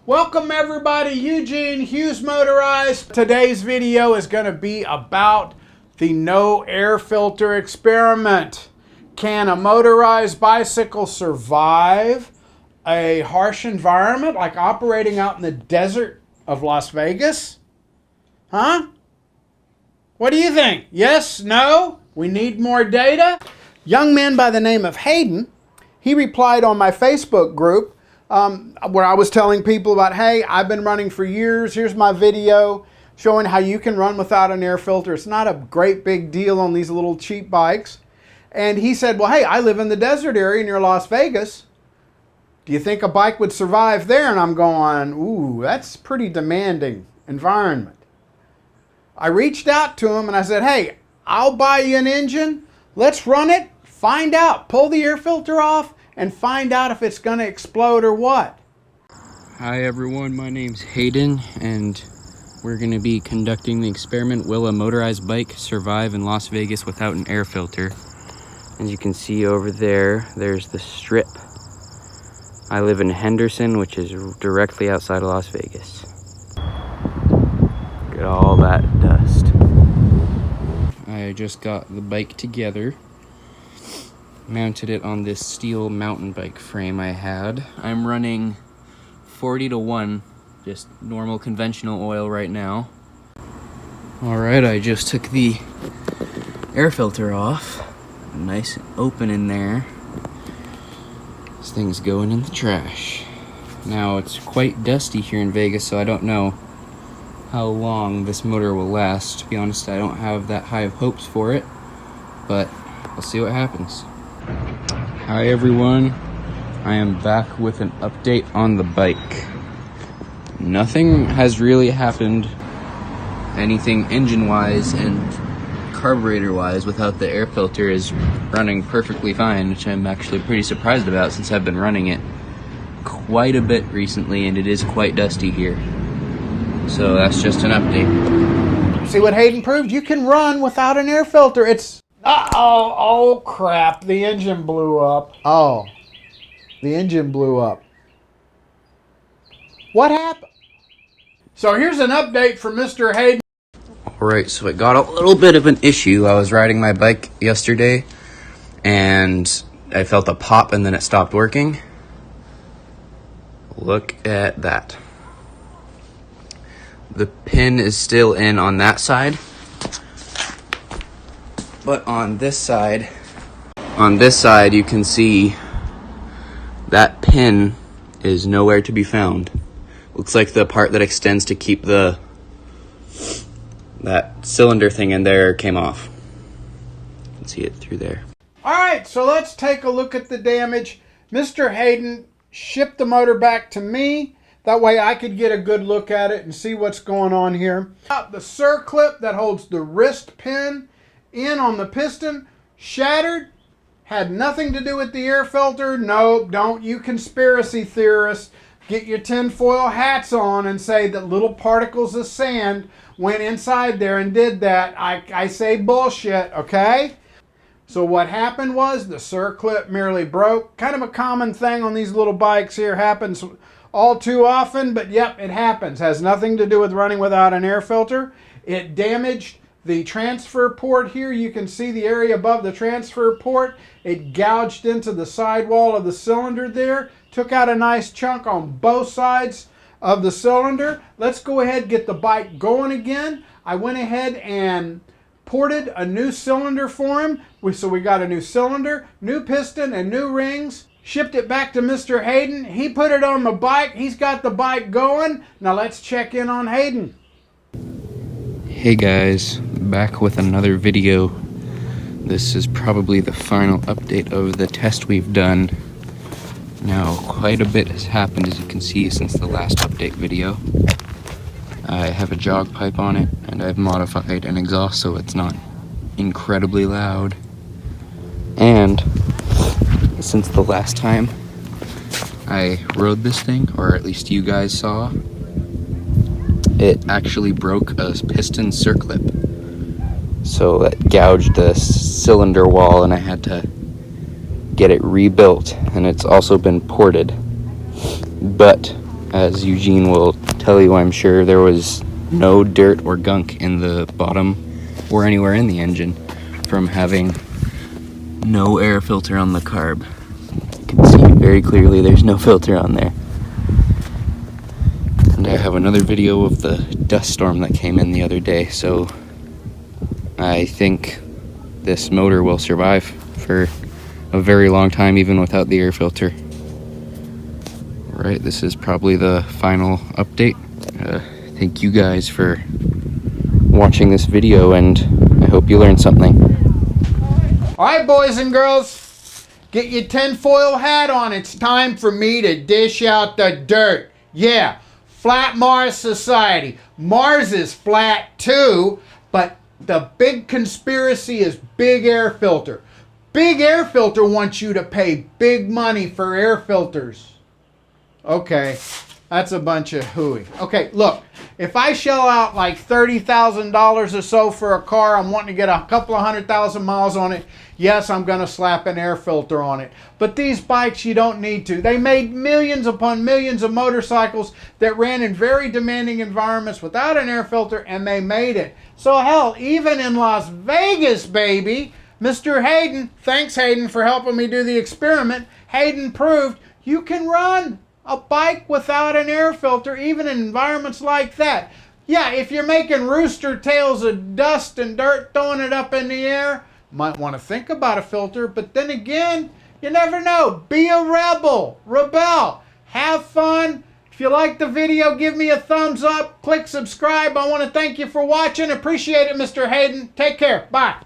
Welcome everybody, Eugene Hughes Motorized. Today's video is going to be about the no air filter experiment. Can a motorized bicycle survive a harsh environment like operating out in the desert of Las Vegas? Huh? What do you think? Yes? No? We need more data? Young man by the name of Hayden, he replied on my Facebook group where I was telling people about, hey, I've been running for years. Here's my video showing how you can run without an air filter. It's not a great big deal on these little cheap bikes. And he said, well, hey, I live in the desert area near Las Vegas. Do you think a bike would survive there? And I'm going, ooh, that's pretty demanding environment. I reached out to him and I said, hey, I'll buy you an engine. Let's run it, find out, pull the air filter off, and find out if it's going to explode or what. Hi everyone, my name's Hayden, and we're going to be conducting the experiment, will a motorized bike survive in Las Vegas without an air filter? As you can see over there, there's the strip. I live in Henderson, which is directly outside of Las Vegas. Look at all that dust. I just got the bike together. Mounted it on this steel mountain bike frame I had. I'm running 40-to-1, just normal conventional oil right now. Alright, I just took the air filter off. Nice and open in there. This thing's going in the trash. Now it's quite dusty here in Vegas, so I don't know how long this motor will last. To be honest, I don't have that high of hopes for it, but we'll see what happens. Hi everyone, I am back with an update on the bike. Nothing has really happened, anything engine-wise and carburetor-wise, without the air filter is running perfectly fine, which I'm actually pretty surprised about since I've been running it quite a bit recently and it is quite dusty here. So that's just an update. See what Hayden proved? You can run without an air filter. It's oh crap, the engine blew up. Oh, the engine blew up. What happened? So here's an update from Mr. Hayden. Alright, so it got a little bit of an issue. I was riding my bike yesterday and I felt a pop and then it stopped working. Look at that. The pin is still in on that side. But on this side you can see that pin is nowhere to be found. Looks like the part that extends to keep that cylinder thing in there came off. You can see it through there. All right, so let's take a look at the damage. Mr. Hayden shipped the motor back to me. That way I could get a good look at it and see what's going on here. The circlip that holds the wrist pin in on the piston shattered. Had nothing to do with the air filter. Nope, don't you conspiracy theorists get your tinfoil hats on and say that little particles of sand went inside there and did that. I say bullshit, okay? So what happened was the circlip merely broke. Kind of a common thing on these little bikes here. Happens all too often, but yep, it happens. Has nothing to do with running without an air filter. It damaged the transfer port here. You can see the area above the transfer port. It gouged into the sidewall of the cylinder there. Took out a nice chunk on both sides of the cylinder. Let's go ahead and get the bike going again. I went ahead and ported a new cylinder for him. So we got a new cylinder, new piston, and new rings. Shipped it back to Mr. Hayden. He put it on the bike. He's got the bike going. Now let's check in on Hayden. Hey guys, back with another video. This is probably the final update of the test we've done. Now, quite a bit has happened, as you can see, since the last update video. I have a jog pipe on it, and I've modified an exhaust so it's not incredibly loud. And since the last time I rode this thing, or at least you guys saw, it actually broke a piston circlip. So that gouged the cylinder wall and I had to get it rebuilt, and it's also been ported. But As Eugene will tell you, I'm sure, there was no dirt or gunk in the bottom or anywhere in the engine from having no air filter on the carb. You can see very clearly there's no filter on there. And I have another video of the dust storm that came in the other day, so I think this motor will survive for a very long time even without the air filter. Alright, this is probably the final update. Thank you guys for watching this video, and I hope you learned something. Alright, boys and girls, get your tinfoil hat on. It's time for me to dish out the dirt. Yeah, flat Mars society. Mars is flat too, but the big conspiracy is big air filter. Big air filter wants you to pay big money for air filters. Okay, that's a bunch of hooey. Okay, look, if I shell out like $30,000 or so for a car, I'm wanting to get a couple of 100,000 miles on it, yes, I'm going to slap an air filter on it. But these bikes, you don't need to. They made millions upon millions of motorcycles that ran in very demanding environments without an air filter, and they made it. So hell, even in Las Vegas, baby, Mr. Hayden, thanks Hayden for helping me do the experiment, Hayden proved you can run a bike without an air filter, even in environments like that. Yeah, if you're making rooster tails of dust and dirt, throwing it up in the air, might want to think about a filter, but then again, you never know. Be a rebel, rebel, have fun. If you like the video, give me a thumbs up, click subscribe. I want to thank you for watching. Appreciate it, Mr. Hayden. Take care. Bye.